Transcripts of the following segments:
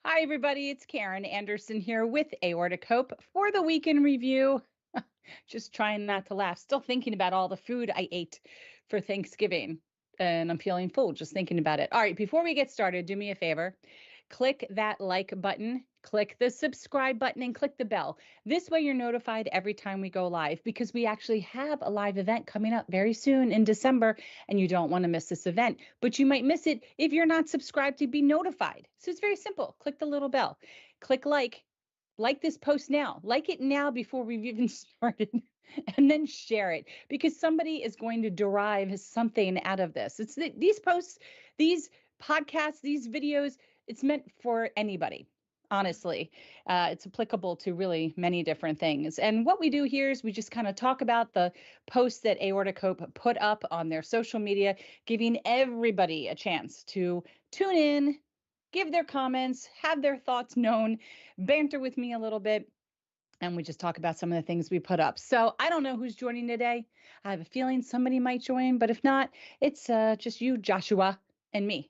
Hi, everybody. It's Karen Anderson here with Aortic Hope for the weekend review. Just trying not to laugh. Still thinking about all the food I ate for Thanksgiving, and I'm feeling full just thinking about it. All right, before we get started, do me a favor. Click that like button, click the subscribe button, and click the bell. This way, you're notified every time we go live because we actually have a live event coming up very soon in December, and you don't want to miss this event. But you might miss it if you're not subscribed to be notified. So it's very simple. Click the little bell, click like this post now, like it now before we've even started, and then share it because somebody is going to derive something out of this. These posts, these podcasts, these videos, it's meant for anybody. Honestly, it's applicable to really many different things. And what we do here is we just kind of talk about the posts that Aortic Hope put up on their social media, giving everybody a chance to tune in, give their comments, have their thoughts known, banter with me a little bit, and we just talk about some of the things we put up. So I don't know who's joining today. I have a feeling somebody might join, but if not, it's just you, Joshua, and me.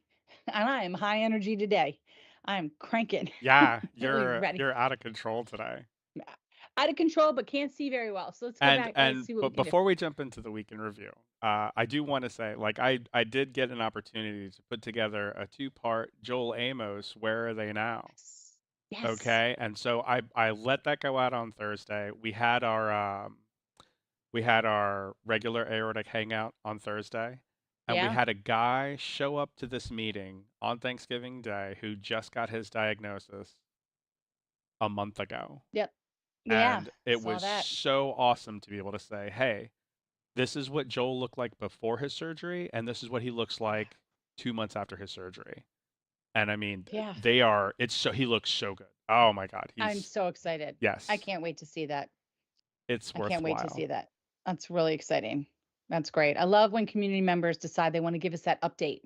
And I am high energy today. I'm cranking, Yeah, really you're ready. you're out of control today. Out of control, but can't see very well. So let's go And back. Let's and see what we but can do. before we jump into the weekend review, I do want to say, like, I did get an opportunity to put together a two-part Joel Amos, Where Are They Now? Yes. Yes. Okay, and so I let that go out on Thursday. We had our regular aortic hangout on Thursday, and we Yeah. had a guy show up to this meeting on Thanksgiving Day who just got his diagnosis a month ago. Yep. Yeah. And it Saw was that. so awesome to be able to say, hey, this is what Joel looked like before his surgery, and this is what he looks like 2 months after his surgery. And I mean, Yeah. he looks so good. Oh my God. I'm so excited. I Yes, can't wait to see that. it's I can't wait to see worthwhile. that. That's really exciting. That's great. I love when community members decide they want to give us that update.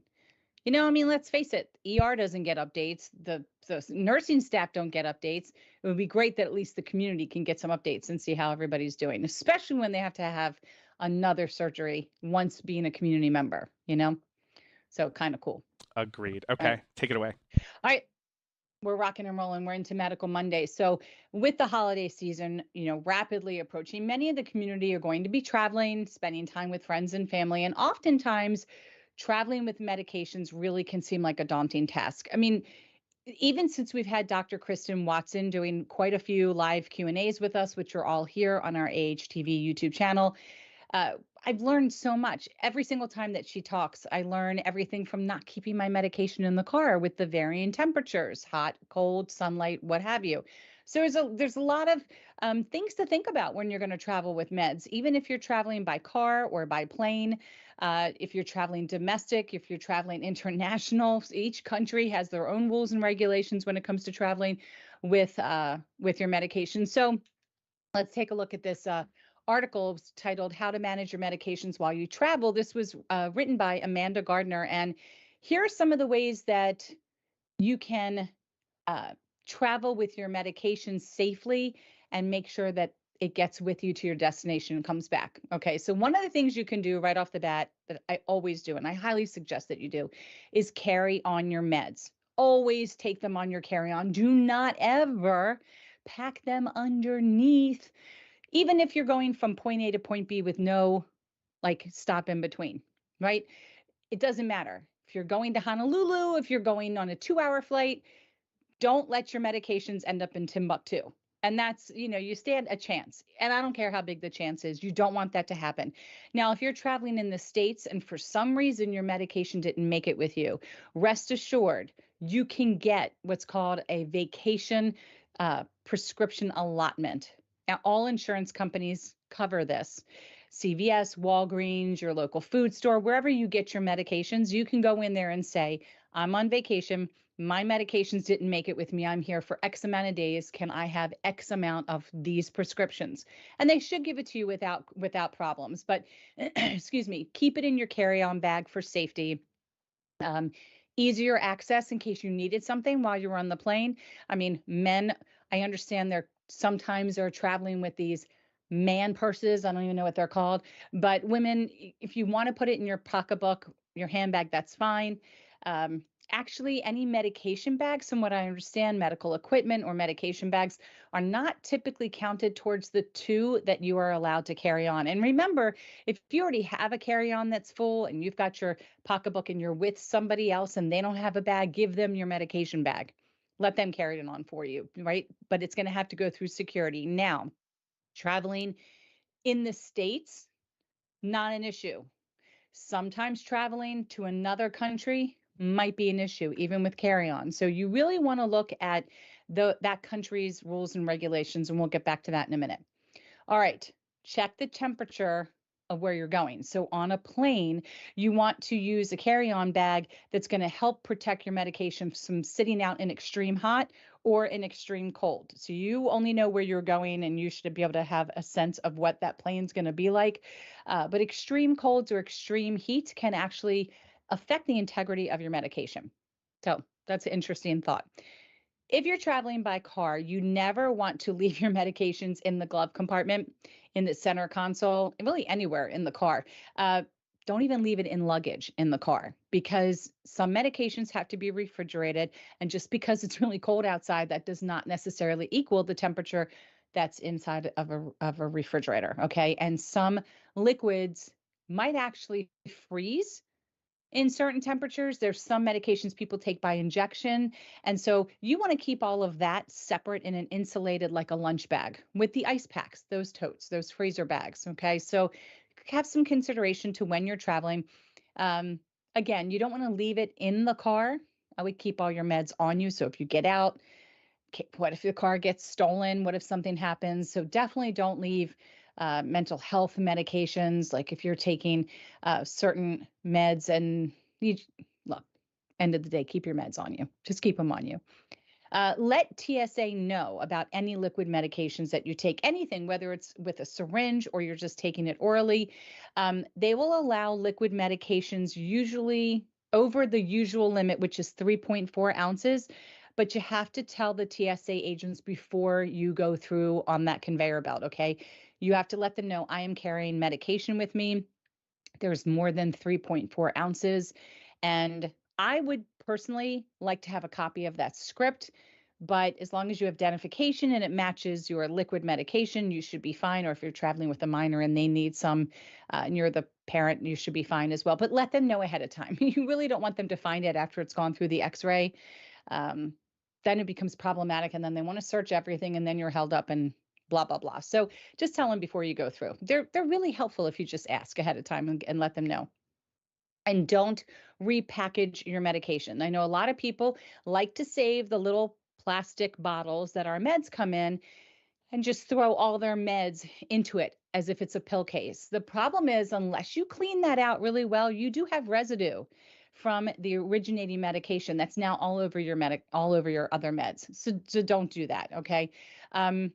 I mean, let's face it, ER doesn't get updates. The nursing staff don't get updates. It would be great that at least the community can get some updates and see how everybody's doing, especially when they have to have another surgery once being a community member. So kind of cool. Agreed. All right. Okay, take it away. All right. We're rocking and rolling. We're into Medical Monday. So, with the holiday season, rapidly approaching, many of the community are going to be traveling, spending time with friends and family, and oftentimes traveling with medications really can seem like a daunting task. I mean, even since we've had Dr. Kristen Watson doing quite a few live Q&As with us, which are all here on our AHTV YouTube channel, uh, I've learned so much. Every single time that she talks, I learn everything from not keeping my medication in the car with the varying temperatures, hot, cold, sunlight, what have you. So there's a lot of things to think about when you're going to travel with meds, even if you're traveling by car or by plane. If you're traveling domestic, if you're traveling international, each country has their own rules and regulations when it comes to traveling with your medication. So let's take a look at this article titled How to Manage Your Medications While You Travel. This was written by Amanda Gardner. And here are some of the ways that you can uh, travel with your medication safely and make sure that it gets with you to your destination and comes back. Okay, so one of the things you can do right off the bat that I always do, and I highly suggest that you do, is carry on your meds. Always take them on your carry on. Do not ever pack them underneath, even if you're going from point A to point B with no like stop in between, right? It doesn't matter. If you're going to Honolulu, if you're going on a 2-hour flight, don't let your medications end up in Timbuktu. And that's, you stand a chance. And I don't care how big the chance is. You don't want that to happen. Now, if you're traveling in the States and for some reason your medication didn't make it with you, rest assured you can get what's called a vacation prescription allotment. Now, all insurance companies cover this. CVS, Walgreens, your local food store, wherever you get your medications, you can go in there and say, I'm on vacation, my medications didn't make it with me. I'm here for X amount of days. Can I have X amount of these prescriptions? And they should give it to you without problems. But excuse me, keep it in your carry-on bag for safety. Um, Easier access in case you needed something while you were on the plane. I mean, men, I understand they're traveling with these man purses. I don't even know what they're called. But women, if you want to put it in your pocketbook, your handbag, that's fine. Actually, any medication bags, from what I understand, medical equipment or medication bags are not typically counted towards the two that you are allowed to carry on. And remember, if you already have a carry on that's full and you've got your pocketbook and you're with somebody else and they don't have a bag, give them your medication bag. Let them carry it on for you, right? But it's going to have to go through security. Now, traveling in the States, not an issue. Sometimes traveling to another country might be an issue, even with carry-on. So you really want to look at that country's rules and regulations, and we'll get back to that in a minute. All right, check the temperature of where you're going. So on a plane, you want to use a carry-on bag that's going to help protect your medication from sitting out in extreme hot or in extreme cold. So you only know where you're going and you should be able to have a sense of what that plane's going to be like. But extreme colds or extreme heat can actually affect the integrity of your medication. So that's an interesting thought. If you're traveling by car, you never want to leave your medications in the glove compartment, in the center console, and really anywhere in the car. Uh, don't even leave it in luggage in the car because some medications have to be refrigerated. And just because it's really cold outside, that does not necessarily equal the temperature that's inside of a refrigerator. Okay. And some liquids might actually freeze in certain temperatures. There's some medications people take by injection. And so you want to keep all of that separate in an insulated, like a lunch bag with the ice packs, those totes, those freezer bags. Okay. So have some consideration to when you're traveling. Um, Again, you don't want to leave it in the car. I would keep all your meds on you. So if you get out, what if the car gets stolen? What if something happens? So definitely don't leave mental health medications. Like if you're taking certain meds and you look, end of the day, keep your meds on you. Just keep them on you. Let TSA know about any liquid medications that you take, anything, whether it's with a syringe or you're just taking it orally. They will allow liquid medications usually over the usual limit, which is 3.4 ounces. But you have to tell the TSA agents before you go through on that conveyor belt, okay? You have to let them know I am carrying medication with me. There's more than 3.4 ounces. And I would personally like to have a copy of that script, but as long as you have identification and it matches your liquid medication, you should be fine. Or if you're traveling with a minor and they need some, and you're the parent, you should be fine as well. But let them know ahead of time. You really don't want them to find it after it's gone through the x-ray. Um, then it becomes problematic and then they want to search everything and then you're held up and blah, blah, blah. So just tell them before you go through. They're really helpful if you just ask ahead of time and let them know. And don't repackage your medication. I know a lot of people like to save the little plastic bottles that our meds come in and just throw all their meds into it as if it's a pill case. The problem is, unless you clean that out really well, you do have residue from the originating medication that's now all over your all over your other meds. So don't do that. Okay. Um,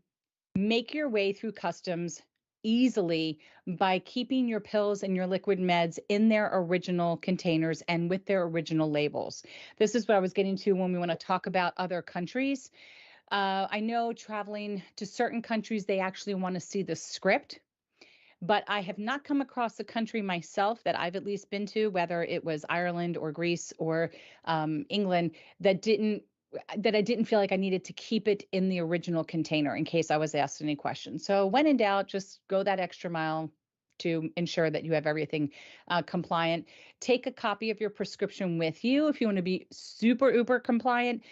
Make your way through customs easily by keeping your pills and your liquid meds in their original containers and with their original labels. This is what I was getting to when we want to talk about other countries. I know traveling to certain countries, they actually want to see the script, but I have not come across a country myself that I've at least been to, whether it was Ireland or Greece or England, that I didn't feel like I needed to keep it in the original container in case I was asked any questions. So when in doubt, just go that extra mile to ensure that you have everything compliant. Take a copy of your prescription with you if you want to be super uber compliant.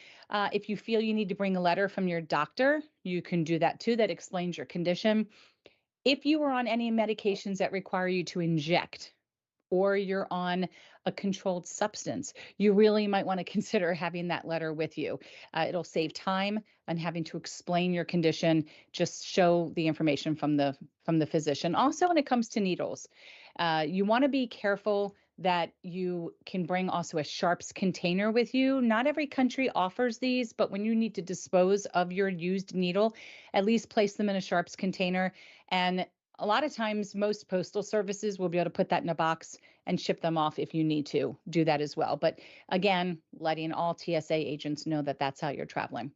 If you feel you need to bring a letter from your doctor, you can do that too. That explains your condition. If you are on any medications that require you to inject, or you're on a controlled substance, you really might want to consider having that letter with you. It'll save time and having to explain your condition. Just show the information from the physician. Also, when it comes to needles, you want to be careful that you can bring also a sharps container with you. Not every country offers these, but when you need to dispose of your used needle, at least place them in a sharps container. And a lot of times, most postal services will be able to put that in a box and ship them off if you need to do that as well. But again, letting all TSA agents know that that's how you're traveling.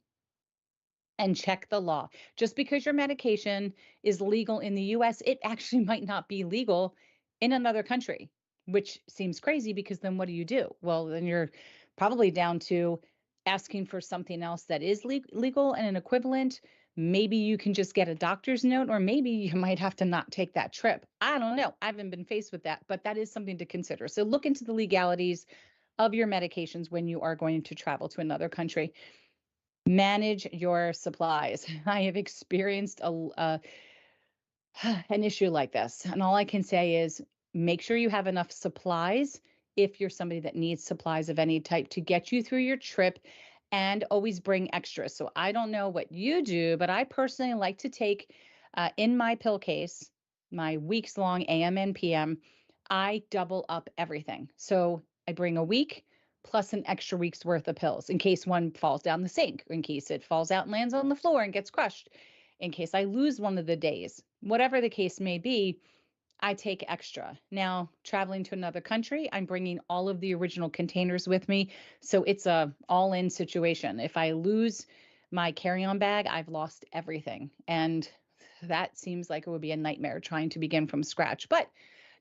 And check the law. Just because your medication is legal in the US, it actually might not be legal in another country, which seems crazy because then what do? Well, then you're probably down to asking for something else that is legal and an equivalent. Maybe you can just get a doctor's note, or maybe you might have to not take that trip. I don't know. I haven't been faced with that, but that is something to consider. So look into the legalities of your medications when you are going to travel to another country. Manage your supplies. I have experienced an issue like this. And all I can say is make sure you have enough supplies if you're somebody that needs supplies of any type to get you through your trip, and always bring extra. So I don't know what you do, but I personally like to take in my pill case, my weeks long AM and PM, I double up everything. So I bring a week plus an extra week's worth of pills in case one falls down the sink, in case it falls out and lands on the floor and gets crushed, in case I lose one of the days, whatever the case may be, I take extra. Now, traveling to another country, I'm bringing all of the original containers with me. So it's a all-in situation. If I lose my carry-on bag, I've lost everything. And that seems like it would be a nightmare trying to begin from scratch. But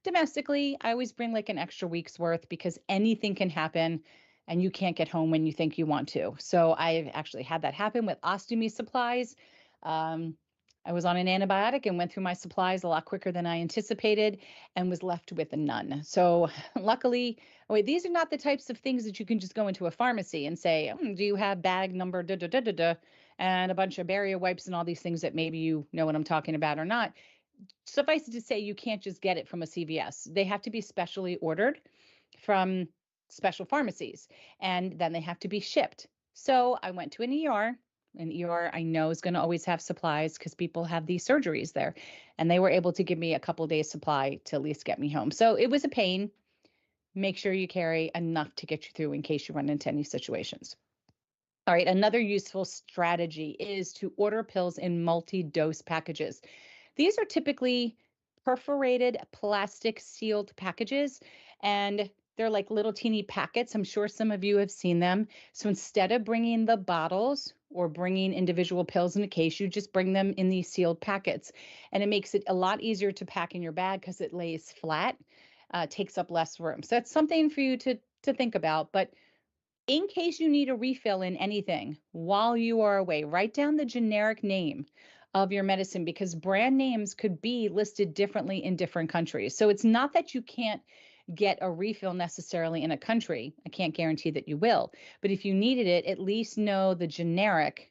domestically, I always bring like an extra week's worth because anything can happen and you can't get home when you think you want to. So I've actually had that happen with ostomy supplies. Um, I was on an antibiotic and went through my supplies a lot quicker than I anticipated and was left with none. So luckily, wait, these are not the types of things that you can just go into a pharmacy and say, do you have bag number da da da da da, and a bunch of barrier wipes and all these things that maybe you know what I'm talking about or not. Suffice it to say, you can't just get it from a CVS. They have to be specially ordered from special pharmacies, and then they have to be shipped. So I went to an ER. An ER I know is going to always have supplies because people have these surgeries there. And they were able to give me a couple days supply to at least get me home. So it was a pain. Make sure you carry enough to get you through in case you run into any situations. All right, another useful strategy is to order pills in multi-dose packages. These are typically perforated plastic sealed packages, and they're like little teeny packets. I'm sure some of you have seen them. So instead of bringing the bottles or bringing individual pills in a case, you just bring them in these sealed packets. And it makes it a lot easier to pack in your bag because it lays flat, takes up less room. So that's something for you to think about. But in case you need a refill in anything while you are away, write down the generic name of your medicine because brand names could be listed differently in different countries. So it's not that you can't get a refill necessarily in a country. I can't guarantee that you will. But if you needed it, at least know the generic,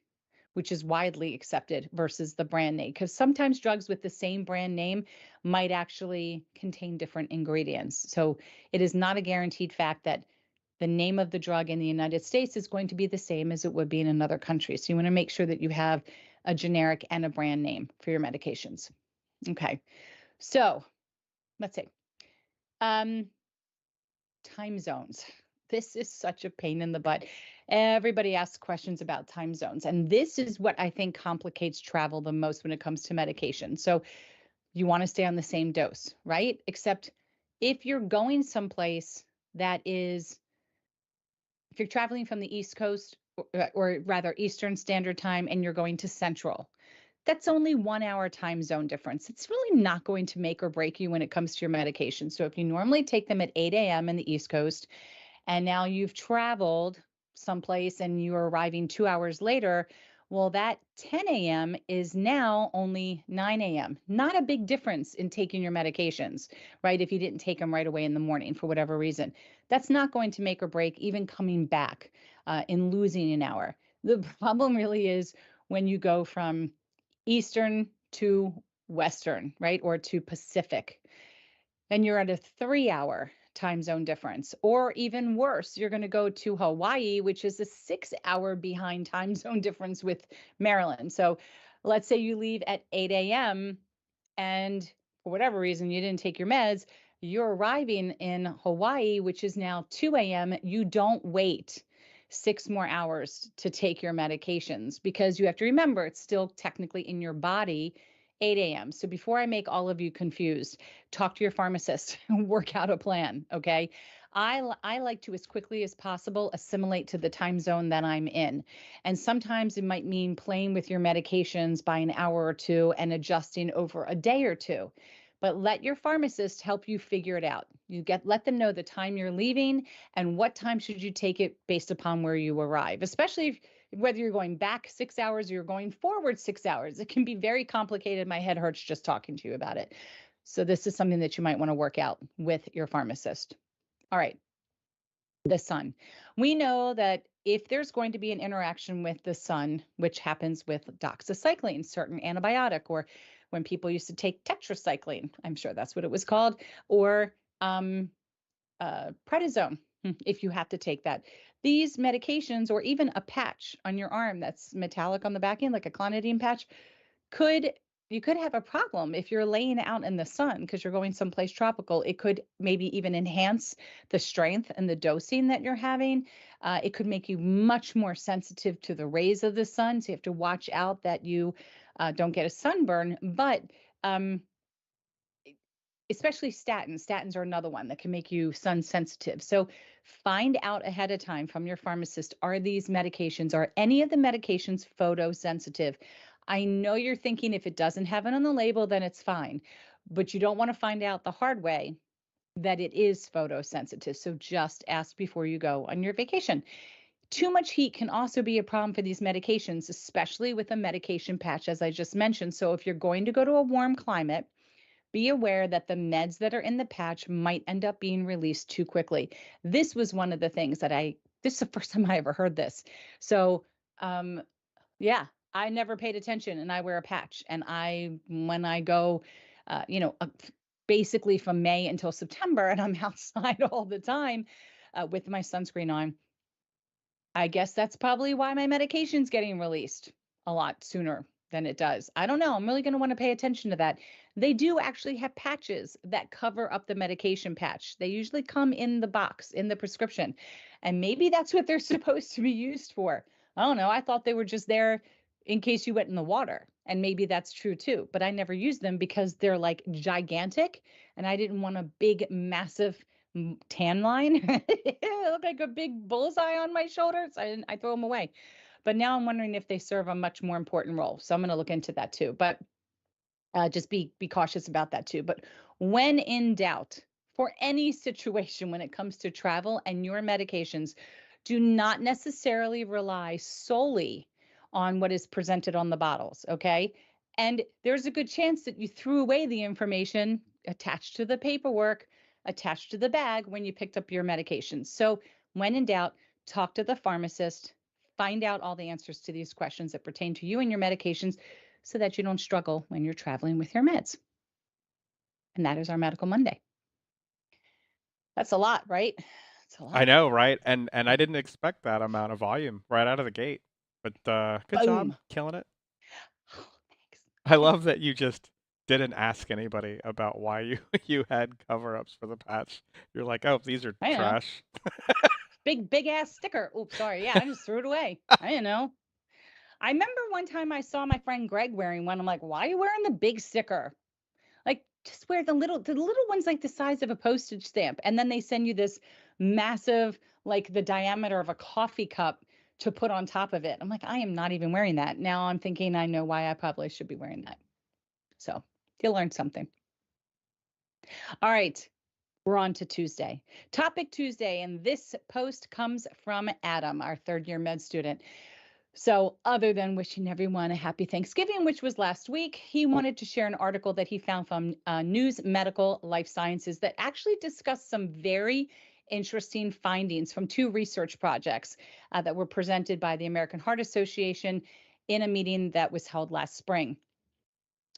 which is widely accepted, versus the brand name. Because sometimes drugs with the same brand name might actually contain different ingredients. So it is not a guaranteed fact that the name of the drug in the United States is going to be the same as it would be in another country. So you want to make sure that you have a generic and a brand name for your medications. Okay, so let's see. Time zones. This is such a pain in the butt. Everybody asks questions about time zones, and this is what I think complicates travel the most when it comes to medication. So you want to stay on the same dose, right? Except if you're going someplace that is, if you're traveling from the East Coast, or rather Eastern Standard Time, and you're going to Central, that's only 1 hour time zone difference. It's really not going to make or break you when it comes to your medication. So if you normally take them at 8 a.m. in the East Coast, and now you've traveled someplace and you're arriving 2 hours later, well, that 10 a.m. is now only 9 a.m. Not a big difference in taking your medications, right? If you didn't take them right away in the morning for whatever reason, that's not going to make or break even coming back in losing an hour. The problem really is when you go from Eastern to Western, right? Or to Pacific, and you're at a 3 hour time zone difference. Or even worse, you're going to go to Hawaii, which is a 6 hour behind time zone difference with Maryland. So let's say you leave at 8 a.m. and for whatever reason you didn't take your meds, you're arriving in Hawaii, which is now 2 a.m. You don't wait 6 more hours to take your medications because you have to remember it's still technically in your body 8 a.m. So before I make all of you confused, talk to your pharmacist and work out a plan, okay? I like to, as quickly as possible, assimilate to the time zone that I'm in. And sometimes it might mean playing with your medications by an hour or two and adjusting over a day or two. but let your pharmacist help you figure it out. Let them know the time you're leaving and what time should you take it based upon where you arrive, especially whether you're going back 6 hours or you're going forward 6 hours. It can be very complicated. My head hurts just talking to you about it. So this is something that you might want to work out with your pharmacist. All right, the sun. We know that if there's going to be an interaction with the sun, which happens with doxycycline, certain antibiotic, or when people used to take tetracycline, I'm sure that's what it was called, or prednisone, if you have to take that. These medications, or even a patch on your arm that's metallic on the back end, like a clonidine patch, could you could have a problem if you're laying out in the sun because you're going someplace tropical. It could maybe even enhance the strength and the dosing that you're having. It could make you much more sensitive to the rays of the sun. So you have to watch out that you don't get a sunburn. But especially statins. Statins are another one that can make you sun sensitive. So find out ahead of time from your pharmacist, are these medications, are any of the medications photosensitive? I know you're thinking if it doesn't have it on the label, then it's fine, but you don't want to find out the hard way that it is photosensitive. So just ask before you go on your vacation. Too much heat can also be a problem for these medications, especially with a medication patch, as I just mentioned. So if you're going to go to a warm climate, be aware that the meds that are in the patch might end up being released too quickly. This was one of the things that this is the first time I ever heard this. So, yeah, I never paid attention and I wear a patch. And when I go, basically from May until September, and I'm outside all the time with my sunscreen on, I guess that's probably why my medication's getting released a lot sooner than it does. I don't know. I'm really going to want to pay attention to that. They do actually have patches that cover up the medication patch. They usually come in the box, in the prescription. And maybe that's what they're supposed to be used for. I don't know. I thought they were just there in case you went in the water. And maybe that's true too. But I never use them because they're like gigantic. And I didn't want a big, massive tan line. It looked like a big bullseye on my shoulders. I throw them away. But now I'm wondering if they serve a much more important role. So I'm going to look into that too. But just be cautious about that too. But when in doubt, for any situation when it comes to travel and your medications, do not necessarily rely solely on what is presented on the bottles. Okay. And there's a good chance that you threw away the information attached to the paperwork, attached to the bag when you picked up your medications. So when in doubt, talk to the pharmacist, find out all the answers to these questions that pertain to you and your medications so that you don't struggle when you're traveling with your meds. And that is our Medical Monday. That's a lot, right? It's a I lot. know, right? And I didn't expect that amount of volume right out of the gate. But good job, Boom. killing it. Oh, thanks. I love that you just didn't ask anybody about why you you had cover-ups for the patch. You're like, "Oh, these are I know. trash." Big ass sticker. Oops, sorry. Yeah, I just threw it away. I didn't know. I remember one time I saw my friend Greg wearing one. I'm like, why are you wearing the big sticker? Like, just wear the little ones like the size of a postage stamp. And then they send you this massive, like the diameter of a coffee cup to put on top of it. I'm like, I am not even wearing that. Now I'm thinking I know why I probably should be wearing that. So you learned something. All right. We're on to Tuesday. Topic Tuesday. And this post comes from Adam, our third year med student. So, other than wishing everyone a happy Thanksgiving, which was last week, he wanted to share an article that he found from News Medical Life Sciences that actually discussed some very interesting findings from two research projects that were presented by the American Heart Association in a meeting that was held last spring.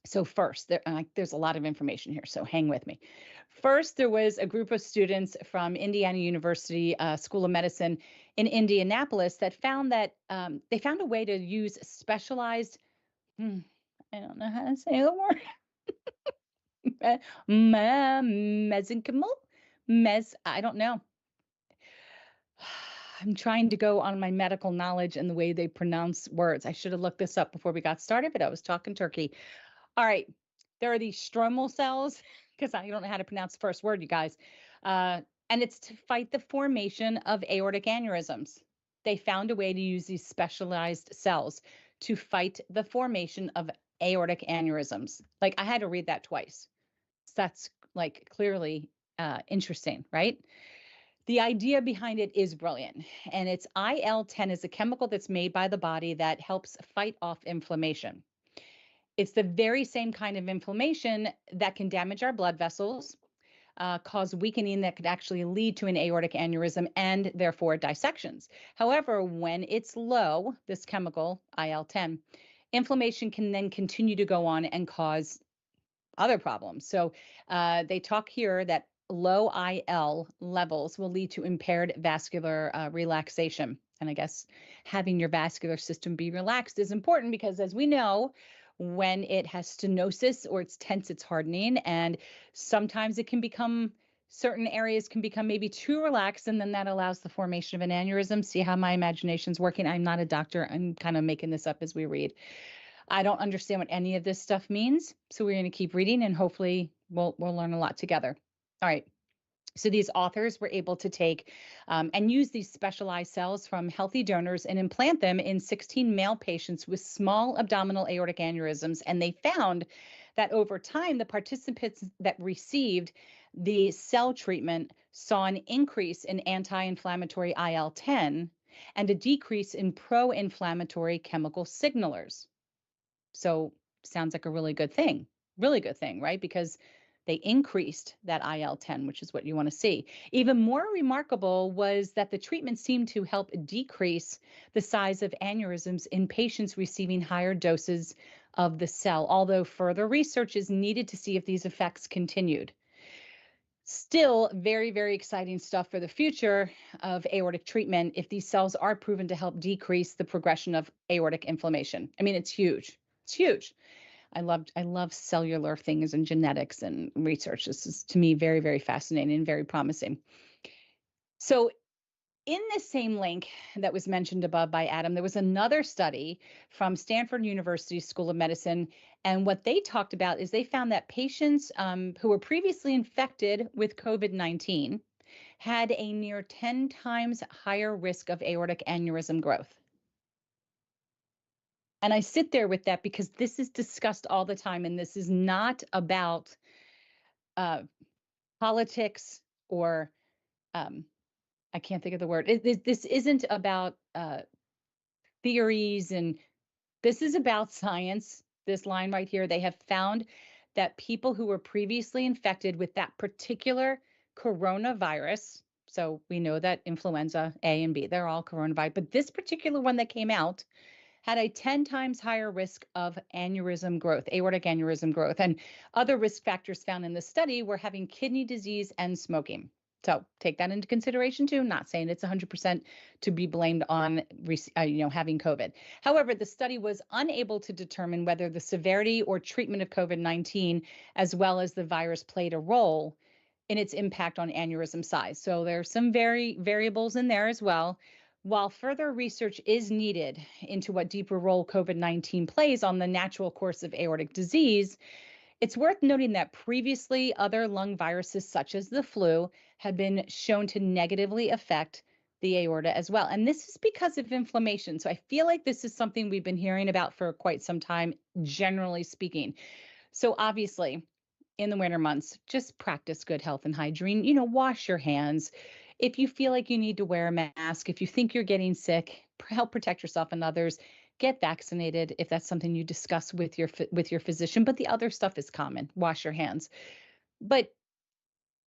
So first, there's a lot of information here, so hang with me. First, there was a group of students from Indiana University School of Medicine in Indianapolis that found that they found a way to use specialized, I don't know how to say the word, mesenchymal, I don't know. I'm trying to go on my medical knowledge and the way they pronounce words. I should have looked this up before we got started, but I was talking turkey. All right. There are these stromal cells, because I don't know how to pronounce the first word, you guys. And it's to fight the formation of aortic aneurysms. They found a way to use these specialized cells to fight the formation of aortic aneurysms. Like I had to read that twice. That's like clearly interesting, right? The idea behind it is brilliant. And it's IL-10 is a chemical that's made by the body that helps fight off inflammation. It's the very same kind of inflammation that can damage our blood vessels, cause weakening that could actually lead to an aortic aneurysm and therefore dissections. However, when it's low, this chemical, IL-10, inflammation can then continue to go on and cause other problems. So they talk here that low IL levels will lead to impaired vascular relaxation. And I guess having your vascular system be relaxed is important because, as we know, when it has stenosis or it's tense, it's hardening. And sometimes it can become, certain areas can become maybe too relaxed. And then that allows the formation of an aneurysm. See how my imagination's working? I'm not a doctor. I'm kind of making this up as we read. I don't understand what any of this stuff means. So we're going to keep reading and hopefully we'll learn a lot together. All right. So these authors were able to take and use these specialized cells from healthy donors and implant them in 16 male patients with small abdominal aortic aneurysms. And they found that over time, the participants that received the cell treatment saw an increase in anti-inflammatory IL-10 and a decrease in pro-inflammatory chemical signalers. So sounds like a really good thing, right? Because they increased that IL-10, which is what you want to see. Even more remarkable was that the treatment seemed to help decrease the size of aneurysms in patients receiving higher doses of the cell, although further research is needed to see if these effects continued. Still, very, very exciting stuff for the future of aortic treatment if these cells are proven to help decrease the progression of aortic inflammation. I mean, it's huge. It's huge. I love cellular things and genetics and research. This is to me very, very fascinating and very promising. So in the same link that was mentioned above by Adam, there was another study from Stanford University School of Medicine. And what they talked about is they found that patients who were previously infected with COVID-19 had a near 10 times higher risk of aortic aneurysm growth. And I sit there with that because this is discussed all the time. And this is not about uh, politics or I can't think of the word. This isn't about theories, and this is about science. This line right here, they have found that people who were previously infected with that particular coronavirus, so we know that influenza A and B, they're all coronavirus, but this particular one that came out had a 10 times higher risk of aneurysm growth, aortic aneurysm growth. And other risk factors found in the study were having kidney disease and smoking. So take that into consideration too. Not saying it's 100% to be blamed on, having COVID. However, the study was unable to determine whether the severity or treatment of COVID-19, as well as the virus, played a role in its impact on aneurysm size. So there's some variables in there as well. While further research is needed into what deeper role COVID-19 plays on the natural course of aortic disease, it's worth noting that previously other lung viruses, such as the flu, had been shown to negatively affect the aorta as well. And this is because of inflammation. So I feel like this is something we've been hearing about for quite some time, generally speaking. So obviously, in the winter months, just practice good health and hygiene. Wash your hands. If you feel like you need to wear a mask, if you think you're getting sick, help protect yourself and others. Get vaccinated if that's something you discuss with your physician. But the other stuff is common. Wash your hands. But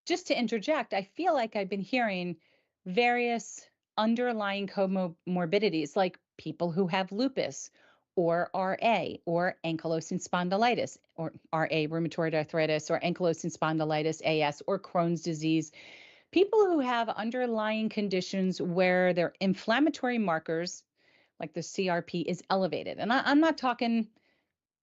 just to interject, I feel like I've been hearing various underlying comorbidities, like people who have lupus or RA or ankylosing spondylitis, or RA, rheumatoid arthritis, or ankylosing spondylitis, AS, or Crohn's disease. People who have underlying conditions where their inflammatory markers, like the CRP, is elevated. And I'm not talking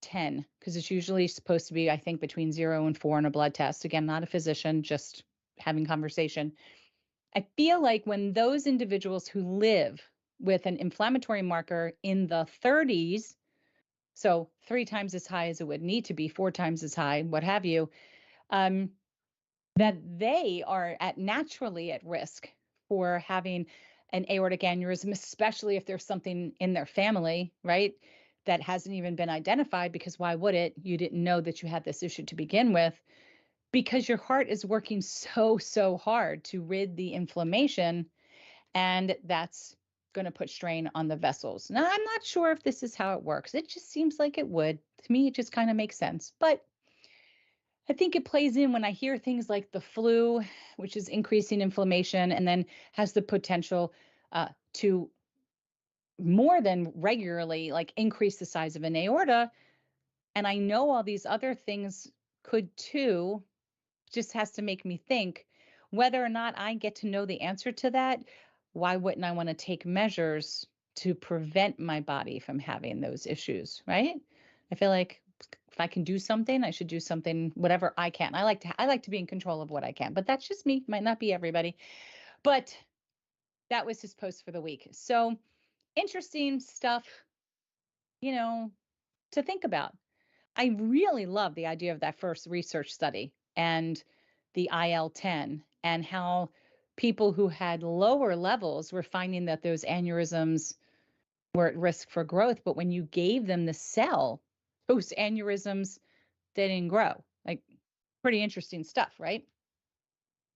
10, because it's usually supposed to be, I think, between 0 and 4 on a blood test. Again, not a physician, just having conversation. I feel like when those individuals who live with an inflammatory marker in the 30s, so 3 times as high as it would need to be, 4 times as high, what have you, that they are naturally at risk for having an aortic aneurysm, especially if there's something in their family, right, that hasn't even been identified, because why would it? You didn't know that you had this issue to begin with. because your heart is working so, so hard to rid the inflammation, and that's going to put strain on the vessels. Now, I'm not sure if this is how it works. It just seems like it would. To me, it just kind of makes sense. But I think it plays in when I hear things like the flu, which is increasing inflammation and then has the potential to more than regularly like increase the size of an aorta. And I know all these other things could too. Just has to make me think whether or not I get to know the answer to that. Why wouldn't I want to take measures to prevent my body from having those issues, right? I feel like if I can do something, I should do something, whatever I can. I like to be in control of what I can, but that's just me. Might not be everybody. But that was his post for the week. So interesting stuff, you know, to think about. I really love the idea of that first research study and the IL-10 and how people who had lower levels were finding that those aneurysms were at risk for growth. But when you gave them the cell, those aneurysms, they didn't grow. Like pretty interesting stuff, right?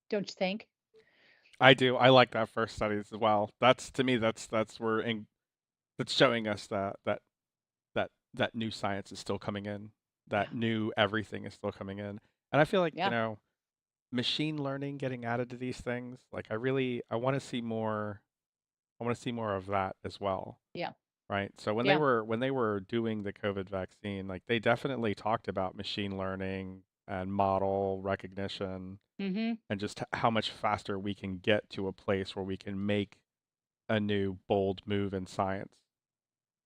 Don't you think? I do. I like that first study as well. That's to me. That's where that's showing us that new science is still coming in. Yeah. That new everything is still coming in. And I feel like, Yeah. machine learning getting added to these things, like I want to see more. I want to see more of that as well, Yeah. right? So Yeah. when they were doing the COVID vaccine, like they definitely talked about machine learning and model recognition Mm-hmm. and just how much faster we can get to a place where we can make a new bold move in science,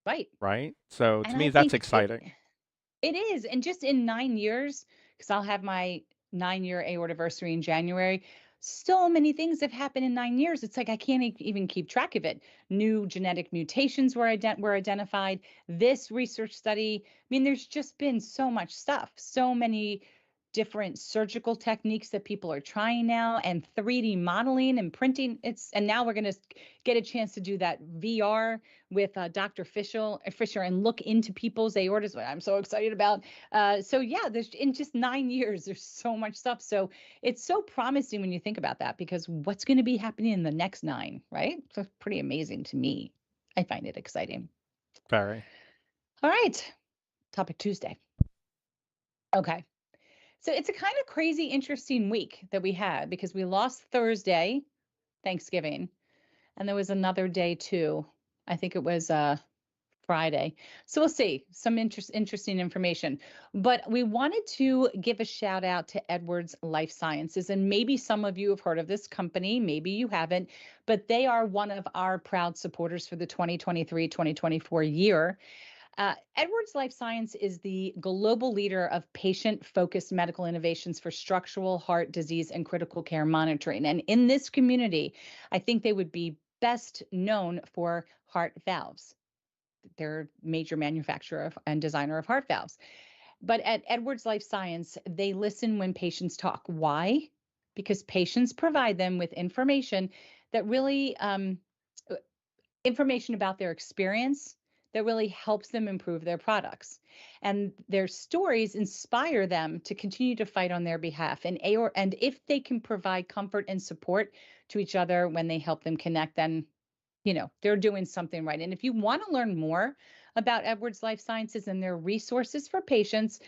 Right. right? So to And me, I that's think it exciting. it is. And just in 9 years, because I'll have my 9 year aortiversary in January, so many things have happened in 9 years. It's like I can't even keep track of it. New genetic mutations were identified. This research study, I mean, there's just been so much stuff, so many different surgical techniques that people are trying now, and 3D modeling and printing. And now we're going to get a chance to do that VR with Dr. Fisher and look into people's aortas, what I'm so excited about. So yeah, there's in just 9 years, there's so much stuff. So it's so promising when you think about that, because what's going to be happening in the next nine, right? So it's pretty amazing to me. I find it exciting. Very. All right, topic Tuesday. Okay. So it's a kind of crazy, interesting week that we had because we lost Thursday, Thanksgiving, and there was another day too. I think it was Friday. So we'll see some interesting information. But we wanted to give a shout out to Edwards Life Sciences. And maybe some of you have heard of this company, maybe you haven't, but they are one of our proud supporters for the 2023-2024 year. Edwards Life Science is the global leader of patient focused medical innovations for structural heart disease and critical care monitoring. And in this community, I think they would be best known for heart valves. They're major manufacturer and designer of heart valves. But at Edwards Life Science, they listen when patients talk. Why? Because patients provide them with information that really uh, information about their experience that really helps them improve their products. And their stories inspire them to continue to fight on their behalf. And if they can provide comfort and support to each other when they help them connect, then they're doing something right. And if you want to learn more about Edwards Life Sciences and their resources for patients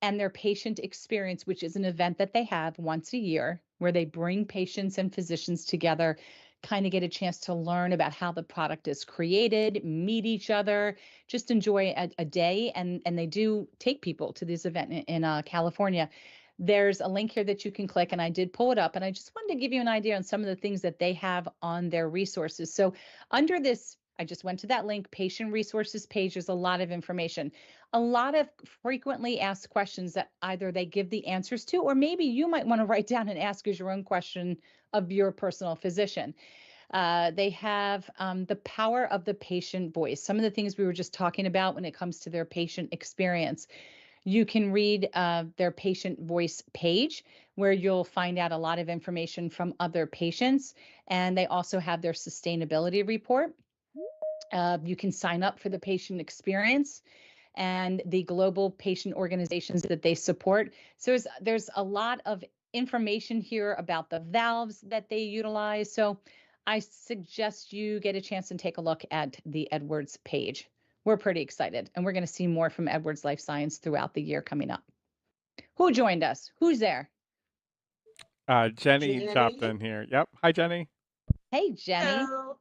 and their patient experience, which is an event that they have once a year where they bring patients and physicians together, kind of get a chance to learn about how the product is created, meet each other, just enjoy a day. And they do take people to this event in California. There's a link here that you can click, and I did pull it up. And I just wanted to give you an idea on some of the things that they have on their resources. So under this, I just went to that link, patient resources page. There's a lot of information, a lot of frequently asked questions that either they give the answers to, or maybe you might want to write down and ask as your own question of your personal physician. They have the power of the patient voice, some of the things we were just talking about when it comes to their patient experience. You can read their patient voice page where you'll find out a lot of information from other patients. And they also have their sustainability report. You can sign up for the patient experience and the global patient organizations that they support. So there's a lot of information here about the valves that they utilize. So I suggest you get a chance and take a look at the Edwards page. We're pretty excited, and we're going to see more from Edwards Life Science throughout the year coming up. Who joined us? Who's there? Jenny dropped Jenny. in here. Yep. Hi, Jenny. Hey, Jenny. Hello.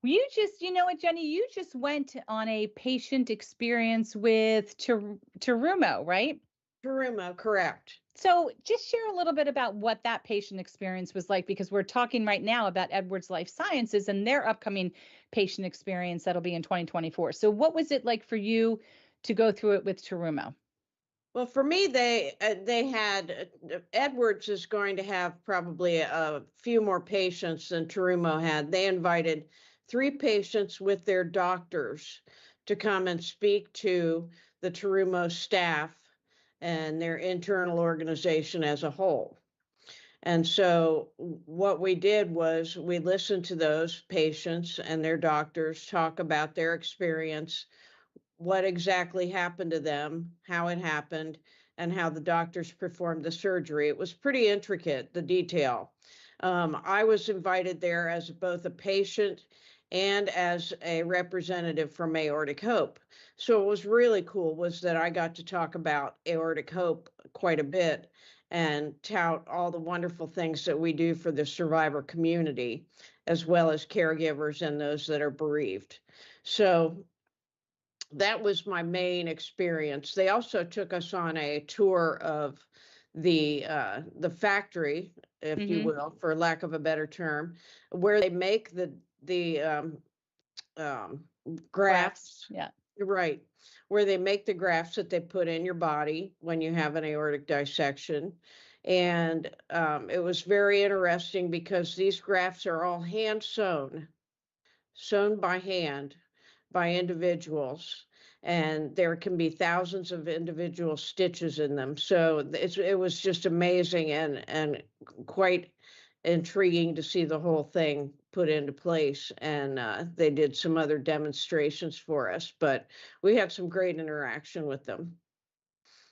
You know what, Jenny? You just went on a patient experience with Terumo, right? Terumo, correct. So just share a little bit about what that patient experience was like, because we're talking right now about Edwards Life Sciences and their upcoming patient experience that'll be in 2024. So what was it like for you to go through it with Terumo? Well, for me, they had Edwards is going to have probably a few more patients than Terumo had. They invited 3 patients with their doctors to come and speak to the Terumo staff and their internal organization as a whole. And so what we did was we listened to those patients and their doctors talk about their experience, what exactly happened to them, how it happened, and how the doctors performed the surgery. It was pretty intricate, the detail. I was invited there as both a patient and as a representative from Aortic Hope. So what was really cool was that I got to talk about Aortic Hope quite a bit and tout all the wonderful things that we do for the survivor community, as well as caregivers and those that are bereaved. So that was my main experience. They also took us on a tour of the factory, if you will, for lack of a better term, where they make the grafts. Yeah. Right, where they make the grafts that they put in your body when you have an aortic dissection. And it was very interesting because these grafts are all hand sewn by hand by individuals, and there can be thousands of individual stitches in them. So it was just amazing and quite intriguing to see the whole thing put into place. And they did some other demonstrations for us, but we had some great interaction with them.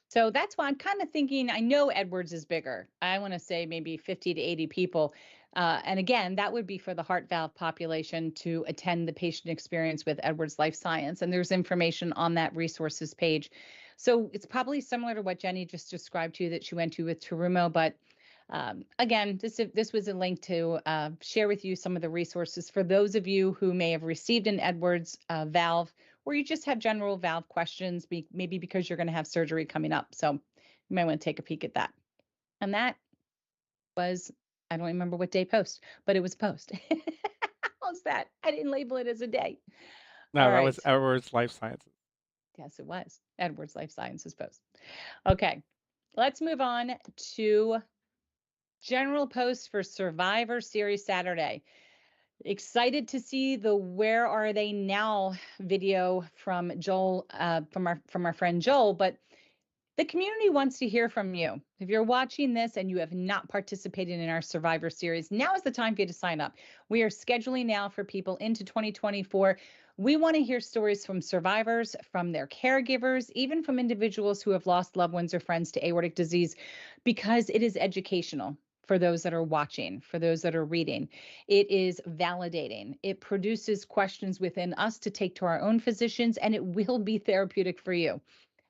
So that's why I'm kind of thinking, I know Edwards is bigger. I want to say maybe 50 to 80 people. And again, that would be for the heart valve population to attend the patient experience with Edwards Life Science. And there's information on that resources page. So it's probably similar to what Jenny just described to you that she went to with Terumo. But again, this was a link to share with you some of the resources for those of you who may have received an Edwards valve, or you just have general valve questions, maybe because you're going to have surgery coming up. So you might want to take a peek at that. And that was, I don't remember what day post, but it was post. How's that? I didn't label it as a day. No, All that right. was Edwards Life Sciences. Yes, it was Edwards Life Sciences post. Okay, let's move on to general post for Survivor Series Saturday. Excited to see the "Where Are They Now" video from Joel, from our friend Joel, but the community wants to hear from you. If you're watching this and you have not participated in our Survivor Series, now is the time for you to sign up. We are scheduling now for people into 2024. We want to hear stories from survivors, from their caregivers, even from individuals who have lost loved ones or friends to aortic disease, because it is educational for those that are watching, for those that are reading. It is validating. It produces questions within us to take to our own physicians, and it will be therapeutic for you.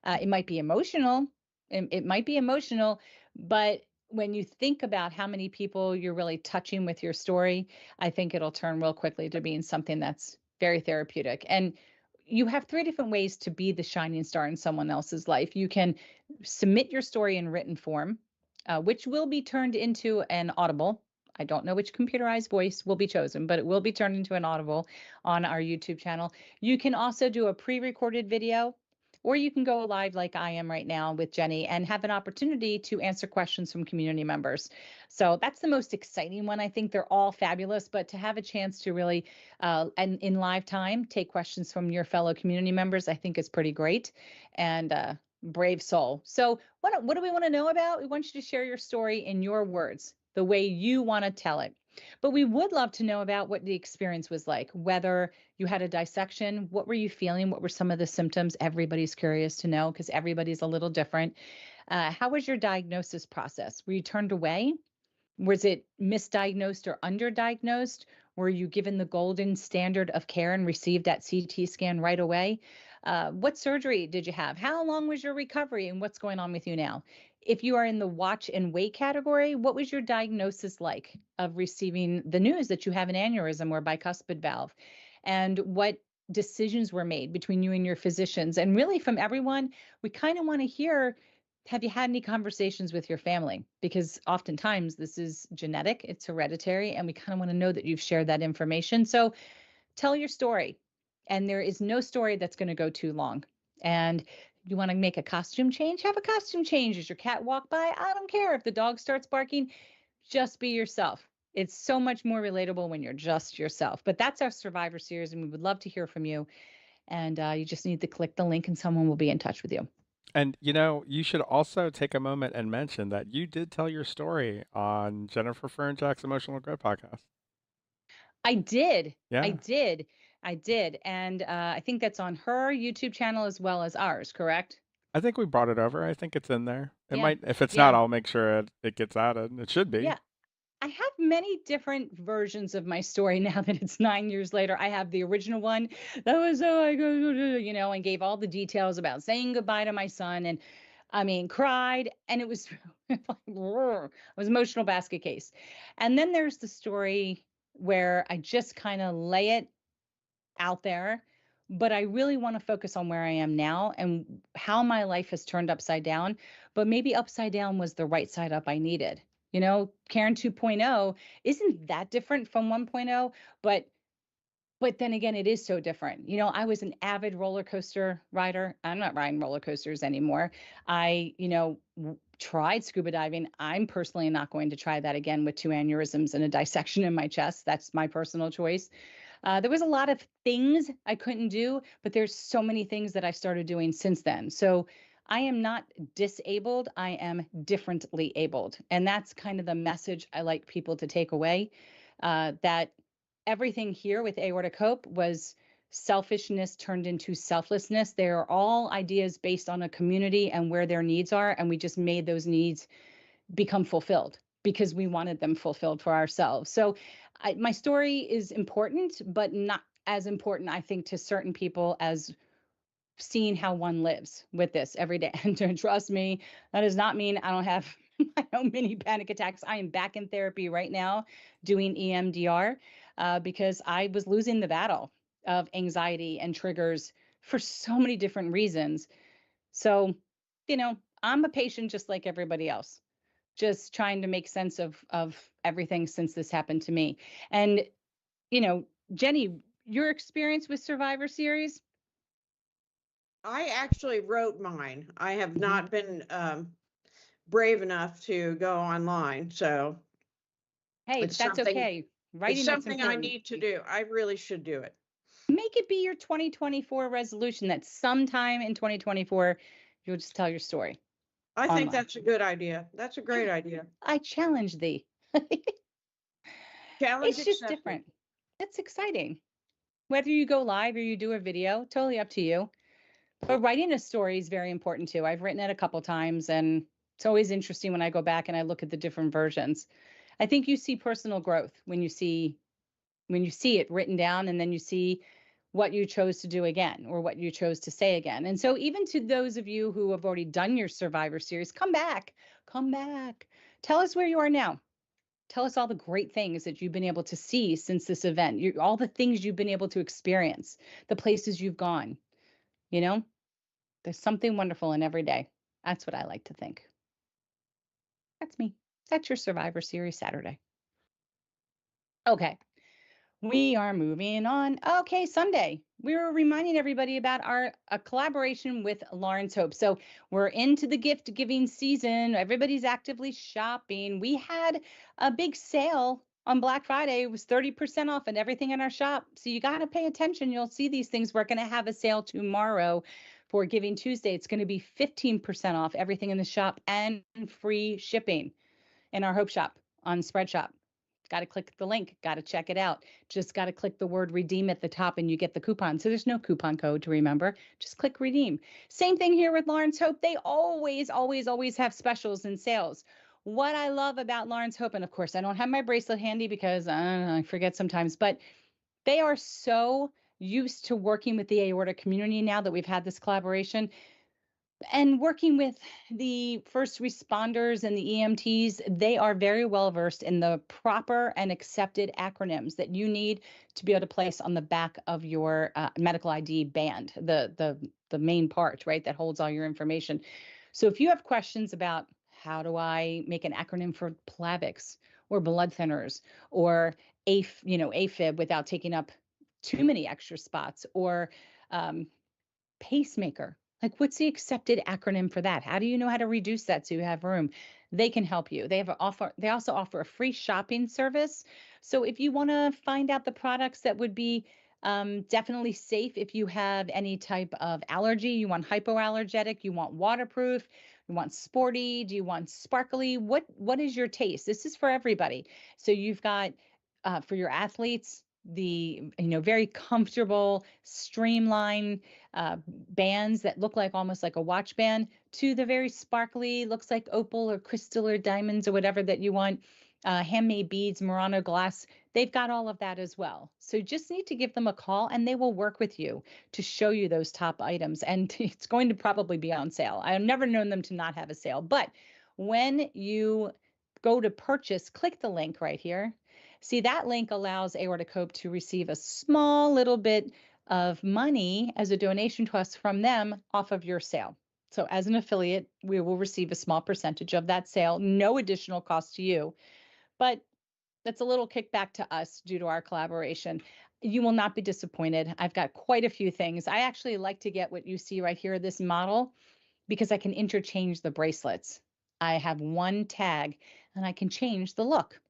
It might be emotional. It might be emotional, but when you think about how many people you're really touching with your story, I think it'll turn real quickly to being something that's very therapeutic. And you have 3 different ways to be the shining star in someone else's life. You can submit your story in written form, which will be turned into an audible. I don't know which computerized voice will be chosen, but it will be turned into an audible on our YouTube channel. You can also do a pre-recorded video, or you can go live like I am right now with Jenny and have an opportunity to answer questions from community members. So that's the most exciting one. I think they're all fabulous, but to have a chance to really, and in live time, take questions from your fellow community members, I think is pretty great. And brave soul. So what do we want to know about? We want you to share your story in your words, the way you want to tell it. But we would love to know about what the experience was like, whether you had a dissection, what were you feeling? What were some of the symptoms? Everybody's curious to know because everybody's a little different. How was your diagnosis process? Were you turned away? Was it misdiagnosed or underdiagnosed? Were you given the golden standard of care and received that CT scan right away? What surgery did you have? How long was your recovery and what's going on with you now? If you are in the watch and wait category, what was your diagnosis like of receiving the news that you have an aneurysm or bicuspid valve? And what decisions were made between you and your physicians? And really, from everyone, we kind of want to hear, have you had any conversations with your family? Because oftentimes this is genetic, it's hereditary, and we kind of want to know that you've shared that information. So tell your story. And there is no story that's going to go too long. And you want to make a costume change? Have a costume change. As your cat walk by, I don't care. If the dog starts barking, just be yourself. It's so much more relatable when you're just yourself. But that's our Survivor Series, and we would love to hear from you. And you just need to click the link, and someone will be in touch with you. And you should also take a moment and mention that you did tell your story on Jennifer Fernjack's Emotional Growth podcast. I did. Yeah. I did. I did. And I think that's on her YouTube channel as well as ours, correct? I think we brought it over. I think it's in there. It Yeah. might, if it's Yeah. not, I'll make sure it gets added. It should be. Yeah. I have many different versions of my story now that it's 9 years later. I have the original one that was, and gave all the details about saying goodbye to my son. And I mean, cried. And it was, it was emotional basket case. And then there's the story where I just kind of lay it out there, but I really want to focus on where I am now and how my life has turned upside down. But maybe upside down was the right side up I needed. Karen 2.0 isn't that different from 1.0, but then again, it is so different. I was an avid roller coaster rider. I'm not riding roller coasters anymore. I, tried scuba diving. I'm personally not going to try that again with 2 aneurysms and a dissection in my chest. That's my personal choice. There was a lot of things I couldn't do, but there's so many things that I started doing since then. So I am not disabled. I am differently abled. And that's kind of the message I like people to take away, that everything here with Aortic Hope was selfishness turned into selflessness. They are all ideas based on a community and where their needs are. And we just made those needs become fulfilled because we wanted them fulfilled for ourselves. So my story is important, but not as important, I think, to certain people as seeing how one lives with this every day. And trust me, that does not mean I don't have my own mini panic attacks. I am back in therapy right now doing EMDR because I was losing the battle of anxiety and triggers for so many different reasons. So, I'm a patient just like everybody else, just trying to make sense of everything since this happened to me. And, Jenny, your experience with Survivor Series? I actually wrote mine. I have Mhm. not been brave enough to go online, so Hey, it's that's something. okay. Writing It's is something I important. need to do. I really should do it. Make it be your 2024 resolution that sometime in 2024, you'll just tell your story I think online. that's a good idea. That's a great idea. I challenge thee. Challenge It's just accepted. different. It's exciting. Whether you go live or you do a video, totally up to you. But writing a story is very important too. I've written it a couple times, and it's always interesting when I go back and I look at the different versions. I think you see personal growth when you see it written down, and then you see what you chose to do again or what you chose to say again. And so even to those of you who have already done your Survivor Series, come back. Tell us where you are now. Tell us all the great things that you've been able to see since this event, all the things you've been able to experience, the places you've gone. There's something wonderful in every day. That's what I like to think. That's me. That's your Survivor Series Saturday. Okay. We are moving on. Okay, Sunday. We were reminding everybody about our collaboration with Lawrence Hope. So we're into the gift giving season. Everybody's actively shopping. We had a big sale on Black Friday. It was 30% off and everything in our shop. So you got to pay attention. You'll see these things. We're going to have a sale tomorrow for Giving Tuesday. It's going to be 15% off everything in the shop and free shipping in our Hope shop on Spreadshop. Got to click the link, got to check it out. Just got to click the word redeem at the top and you get the coupon. So there's no coupon code to remember. Just click redeem. Same thing here with Lawrence Hope. They always, always, always have specials and sales. What I love about Lawrence Hope, and of course, I don't have my bracelet handy because I forget sometimes, but they are so used to working with the aortic community now that we've had this collaboration and working with the first responders and the EMTs. They are very well versed in the proper and accepted acronyms that you need to be able to place on the back of your medical ID band, the main part, right, that holds all your information. So if you have questions about how do I make an acronym for Plavix or blood thinners or AFib without taking up too many extra spots, or pacemaker. Like, what's the accepted acronym for that? How do you know how to reduce that so you have room? They can help you. They also offer a free shopping service. So if you want to find out the products that would be definitely safe if you have any type of allergy, you want hypoallergenic, you want waterproof, you want sporty, do you want sparkly? What is your taste? This is for everybody. So you've got for your athletes, the very comfortable, streamlined bands that look like almost like a watch band, to the very sparkly, looks like opal or crystal or diamonds or whatever that you want, handmade beads, Murano glass. They've got all of that as well. So just need to give them a call and they will work with you to show you those top items. And it's going to probably be on sale. I've never known them to not have a sale, but when you go to purchase, click the link right here. See, that link allows Aortic Hope to receive a small little bit of money as a donation to us from them off of your sale. So as an affiliate, we will receive a small percentage of that sale, no additional cost to you, but that's a little kickback to us due to our collaboration. You will not be disappointed. I've got quite a few things. I actually like to get what you see right here, this model, because I can interchange the bracelets. I have one tag and I can change the look.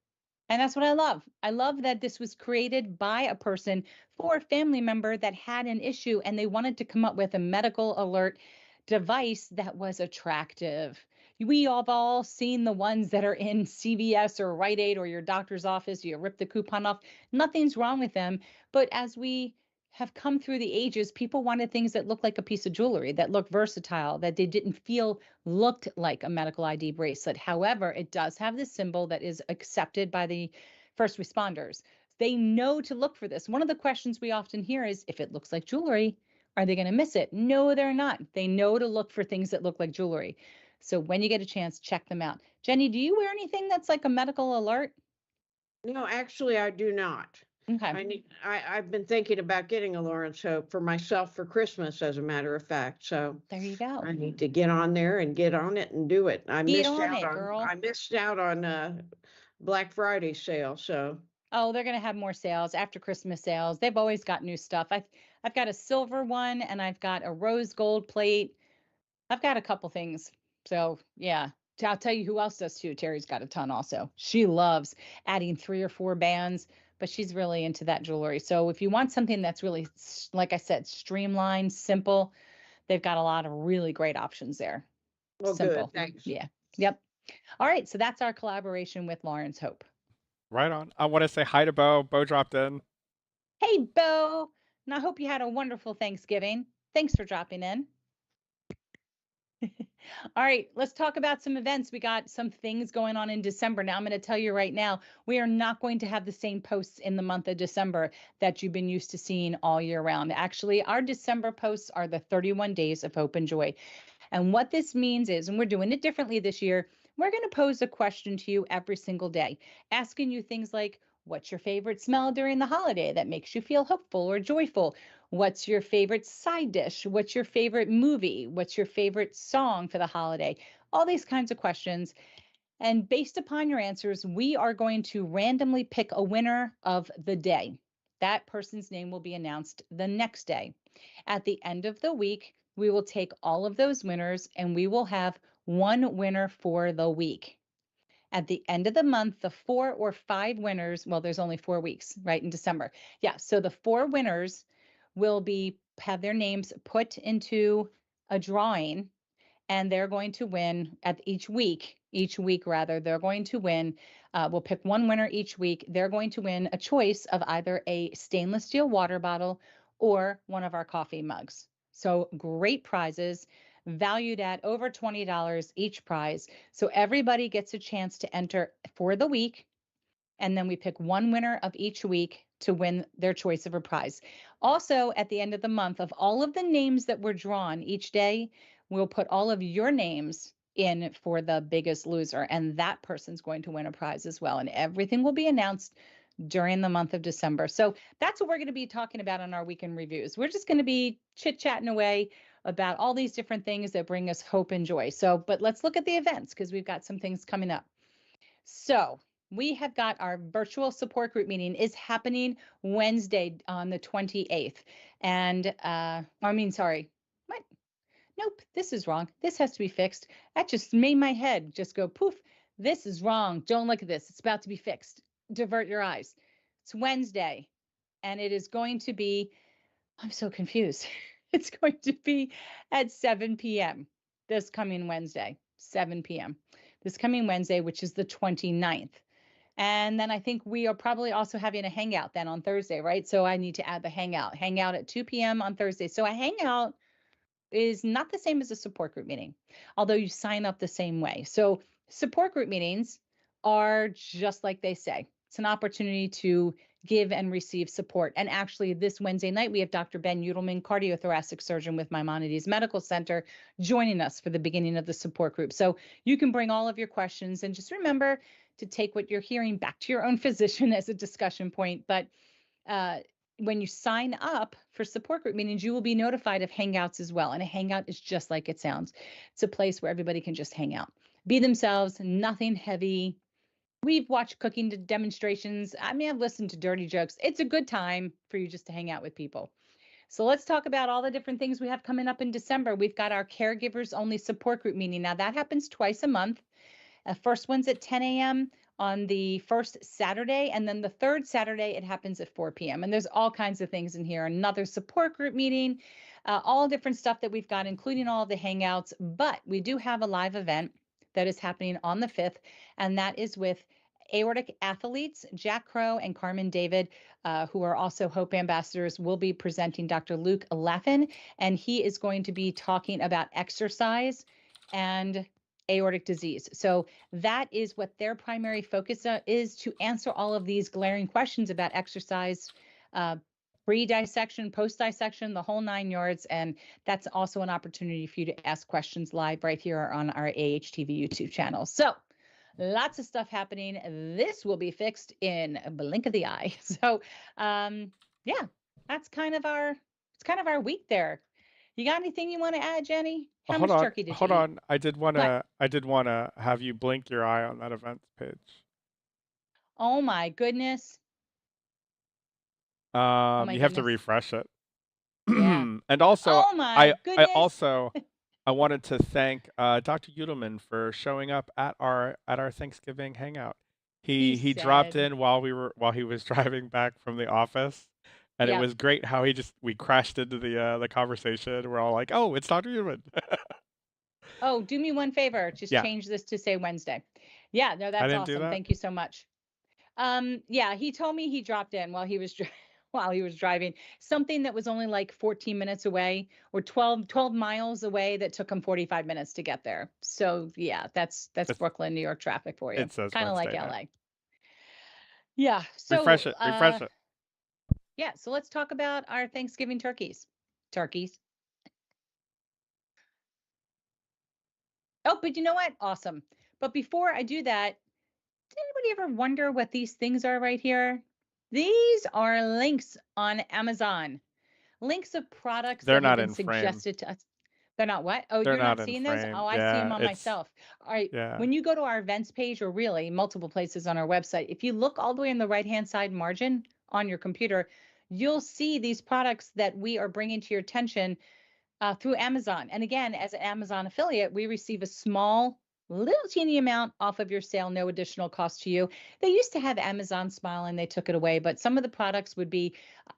And that's what I love. I love that this was created by a person for a family member that had an issue and they wanted to come up with a medical alert device that was attractive. We have all seen the ones that are in CVS or Rite Aid or your doctor's office. You rip the coupon off. Nothing's wrong with them. But as we have come through the ages, people wanted things that looked like a piece of jewelry, that looked versatile, that they didn't feel looked like a medical ID bracelet. However, it does have this symbol that is accepted by the first responders. They know to look for this. One of the questions we often hear is, if it looks like jewelry, are they going to miss it? No, they're not. They know to look for things that look like jewelry. So when you get a chance, check them out. Jenny, do you wear anything that's like a medical alert? No, actually, I do not. Okay. I've been thinking about getting a Lawrence Hope for myself for Christmas, as a matter of fact. So There you go. I need to get on there and get on it and do it. I Get missed on out it, on girl. I missed out on Black Friday sale. So Oh, they're going to have more sales after Christmas sales. They've always got new stuff. I've got a silver one and I've got a rose gold plate. I've got a couple things. So yeah, I'll tell you who else does too. Terry's got a ton also. She loves adding 3 or 4 bands, but she's really into that jewelry. So if you want something that's really, like I said, streamlined, simple, they've got a lot of really great options there. well, Simple. good. Thanks. Yeah. Yep. All right. So that's our collaboration with Lawrence Hope. Right on. I want to say hi to Bo. Bo dropped in. Hey, Bo. And I hope you had a wonderful Thanksgiving. Thanks for dropping in. All right, let's talk about some events. We got some things going on in December. Now, I'm going to tell you right now, we are not going to have the same posts in the month of December that you've been used to seeing all year round. Actually, our December posts are the 31 days of hope and joy. And what this means is, and we're doing it differently this year, we're going to pose a question to you every single day, asking you things like, what's your favorite smell during the holiday that makes you feel hopeful or joyful? What's your favorite side dish? What's your favorite movie? What's your favorite song for the holiday? All these kinds of questions. And based upon your answers, we are going to randomly pick a winner of the day. That person's name will be announced the next day. At the end of the week, we will take all of those winners and we will have one winner for the week. At the end of the month, the 4 or 5 winners, well, there's only 4 weeks, right, in December. Yeah, so the 4 winners will have their names put into a drawing, and they're going to win at each week rather, they're going to win. We'll pick one winner each week. They're going to win a choice of either a stainless steel water bottle or one of our coffee mugs. So great prizes valued at over $20 each prize. So everybody gets a chance to enter for the week. And then we pick one winner of each week to win their choice of a prize. Also, at the end of the month, of all of the names that were drawn each day, we'll put all of your names in for the biggest loser, and that person's going to win a prize as well. And everything will be announced during the month of December. So that's what we're going to be talking about on our weekend reviews. We're just going to be chit-chatting away about all these different things that bring us hope and joy. So, but let's look at the events because we've got some things coming up. So we have got our virtual support group meeting is happening Wednesday on the 28th. And sorry. What? Nope, this is wrong. This has to be fixed. That just made my head just go poof. This is wrong. Don't look at this. It's about to be fixed. Divert your eyes. It's Wednesday, and it is going to be, I'm so confused. It's going to be at 7 p.m. this coming Wednesday, 7 p.m. This coming Wednesday, which is the 29th. And then I think we are probably also having a hangout then on Thursday, right? So I need to add the hangout at 2 p.m. on Thursday. So a hangout is not the same as a support group meeting, although you sign up the same way. So support group meetings are just like they say. It's an opportunity to give and receive support. And actually this Wednesday night, we have Dr. Ben Udelman, cardiothoracic surgeon with Maimonides Medical Center, joining us for the beginning of the support group. So you can bring all of your questions, and just remember to take what you're hearing back to your own physician as a discussion point. But when you sign up for support group meetings, you will be notified of hangouts as well. And a hangout is just like it sounds. It's a place where everybody can just hang out, be themselves, nothing heavy. We've watched cooking demonstrations. I mean, I've listened to dirty jokes. It's a good time for you just to hang out with people. So let's talk about all the different things we have coming up in December. We've got our caregivers only support group meeting. Now that happens twice a month. First one's at 10 a.m. on the first Saturday, and then the third Saturday, it happens at 4 p.m. And there's all kinds of things in here. Another support group meeting, all different stuff that we've got, including all the hangouts. But we do have a live event that is happening on the 5th, and that is with Aortic athletes, Jack Crow and Carmen David, who are also Hope ambassadors, will be presenting Dr. Luke Laffin, and he is going to be talking about exercise and aortic disease. So that is what their primary focus is, to answer all of these glaring questions about exercise, pre-dissection, post-dissection, the whole 9 yards. And that's also an opportunity for you to ask questions live right here on our AHTV YouTube channel. So lots of stuff happening. This will be fixed in a blink of the eye. So yeah, that's kind of our week there. You got anything you want to add, Jenny? How much turkey did you eat? Hold on. I did want What? to have you blink your eye on that events page. Oh my goodness. Oh my You have to goodness. refresh it. Yeah. And also, Oh my goodness. I wanted to thank Dr. Udelman for showing up at our Thanksgiving hangout. He dropped said, in while he was driving back from the office, and it Yep. was great how we crashed into the conversation. We're all like, "Oh, it's Dr. Udelman." Oh, do me one favor. Just Yeah. change this to say Wednesday. Yeah, no, I that's didn't do awesome. that? Thank you so much. Yeah, he told me he dropped in while he was while he was driving, something that was only like 14 minutes away or 12 miles away that took him 45 minutes to get there. So yeah, that's Brooklyn, New York traffic for you. It says Kind of like Wednesday now. LA. Yeah. So Refresh it. yeah, so let's talk about our Thanksgiving turkeys. Oh, but you know what? Awesome. But before I do that, did anybody ever wonder what these things are right here? These are links on Amazon. Links of products They're that have not been in frame. suggested to us. They're not what? Oh, They're you're not not in seeing those? frame. Oh, I see Yeah, them on it's myself. All right. yeah. When you go to our events page, or really multiple places on our website, if you look all the way in the right-hand side margin on your computer, you'll see these products that we are bringing to your attention through Amazon. And again, as an Amazon affiliate, we receive a small little teeny amount off of your sale, no additional cost to you. They used to have Amazon Smile and they took it away, but some of the products would be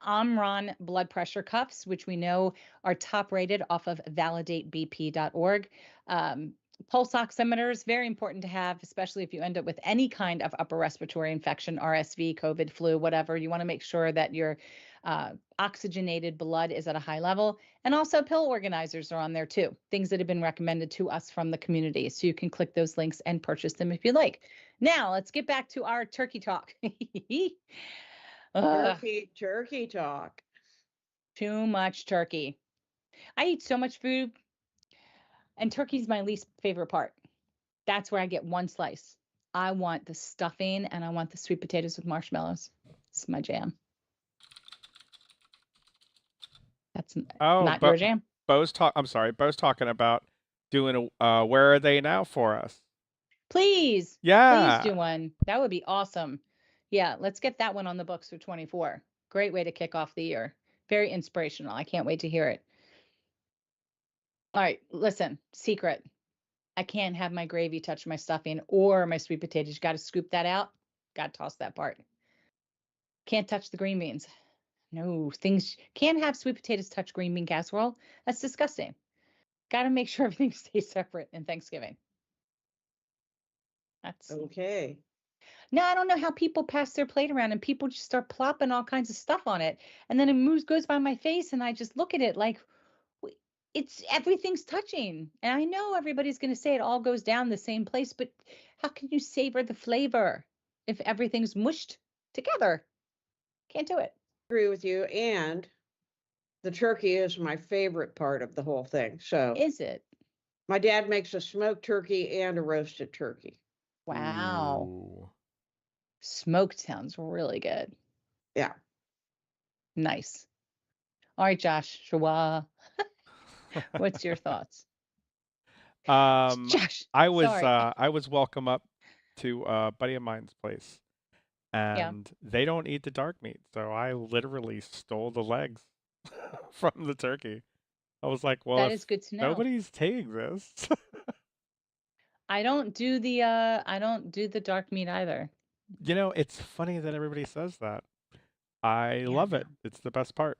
Omron blood pressure cuffs, which we know are top rated off of validatebp.org. Pulse oximeters, very important to have, especially if you end up with any kind of upper respiratory infection, RSV, COVID, flu, whatever. You want to make sure that your oxygenated blood is at a high level. And also pill organizers are on there too, things that have been recommended to us from the community. So you can click those links and purchase them if you like. Now let's get back to our turkey talk. Turkey talk. Too much turkey. I eat so much food, and turkey's my least favorite part. That's where I get one slice. I want the stuffing and I want the sweet potatoes with marshmallows. It's my jam. That's not your jam. I'm sorry. Bo's talking about doing a Where Are They Now for us. Please. Yeah. Please do one. That would be awesome. Yeah, let's get that one on the books for 24. Great way to kick off the year. Very inspirational. I can't wait to hear it. All right, listen, secret. I can't have my gravy touch my stuffing or my sweet potatoes. You got to scoop that out. Got to toss that part. Can't touch the green beans. No, things can't have sweet potatoes touch green bean casserole. That's disgusting. Got to make sure everything stays separate in Thanksgiving. That's okay. Now, I don't know how people pass their plate around and people just start plopping all kinds of stuff on it. And then it goes by my face and I just look at it like it's everything's touching. And I know everybody's going to say it all goes down the same place, but how can you savor the flavor if everything's mushed together? Can't do it. Agree with you. And the turkey is my favorite part of the whole thing. So Is it? my dad makes a smoked turkey and a roasted turkey. Wow. Ooh. Smoked sounds really good. Yeah. Nice. All right, Josh. What's your thoughts? Josh, I was sorry. I was welcome up to a buddy of mine's place, and they don't eat the dark meat, so I literally stole the legs from the turkey. I was like, well, That if is good to know. nobody's taking this. I don't do the dark meat either. You know, it's funny that everybody says that. I love it. It's the best part.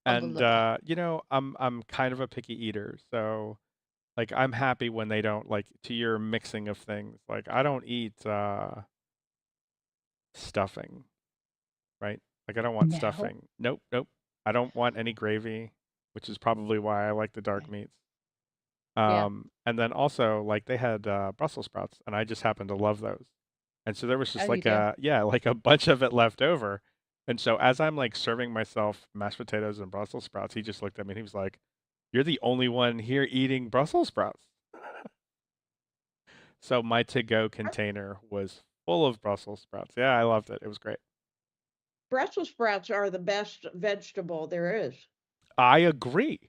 And you know, I'm kind of a picky eater, so like I'm happy when they don't like to your mixing of things. Like I don't eat stuffing, right? Like I don't want No. stuffing. Nope, nope. I don't want any gravy, which is probably why I like the dark meats. Yeah. And then also like they had Brussels sprouts, and I just happen to love those. And so there was just Oh, like you do? like a bunch of it left over. And so as I'm like serving myself mashed potatoes and Brussels sprouts, he just looked at me and he was like, "You're the only one here eating Brussels sprouts." So my to-go container was full of Brussels sprouts. Yeah, I loved it. It was great. Brussels sprouts are the best vegetable there is. I agree.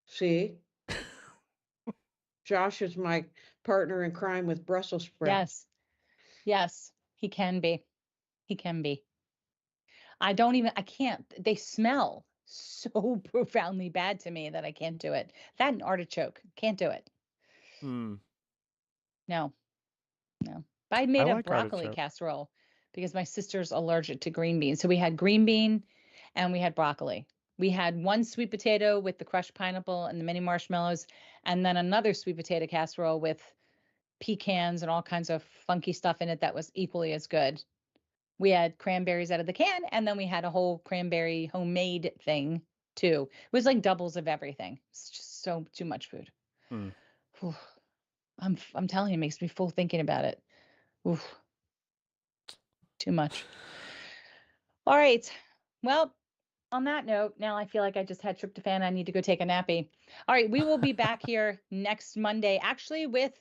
See? Josh is my partner in crime with Brussels sprouts. Yes. Yes, he can be. He can be. I can't. They smell so profoundly bad to me that I can't do it. That and artichoke. Can't do it. Hmm. No. No. But I made a like broccoli artichoke. casserole because my sister's allergic to green beans. So we had green bean and we had broccoli. We had one sweet potato with the crushed pineapple and the mini marshmallows, and then another sweet potato casserole with pecans and all kinds of funky stuff in it that was equally as good. We had cranberries out of the can, and then we had a whole cranberry homemade thing too. It was like doubles of everything. It's just so too much food. Hmm. Whew. I'm telling you, it makes me full thinking about it. Oof. Too much. All right. Well, on that note, now I feel like I just had tryptophan. I need to go take a nappy. All right, we will be back here next Monday, actually with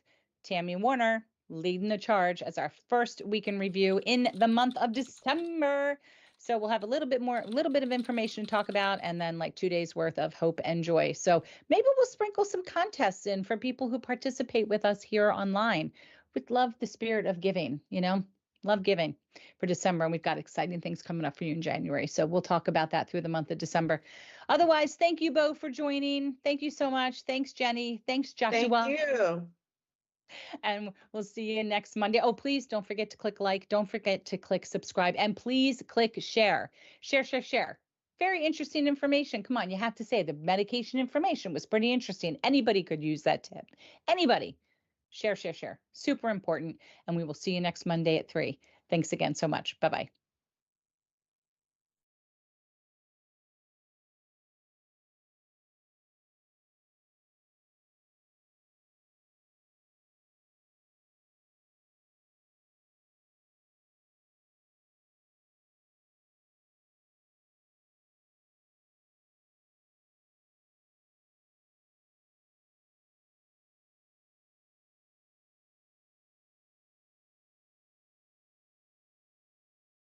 Tammy Warner leading the charge as our first weekend review in the month of December. So we'll have a little bit of information to talk about, and then like 2 days worth of hope and joy. So maybe we'll sprinkle some contests in for people who participate with us here online. We'd love the spirit of giving, Love giving for December. And we've got exciting things coming up for you in January. So we'll talk about that through the month of December. Otherwise, thank you, Bo, for joining. Thank you so much. Thanks, Jenny. Thanks, Joshua. Thank you. And we'll see you next Monday. Oh, please don't forget to click like. Don't forget to click subscribe. And please click share. Share. Very interesting information. Come on, you have to say the medication information was pretty interesting. Anybody could use that tip. Anybody. Share. Super important. And we will see you next Monday at 3. Thanks again so much. Bye-bye.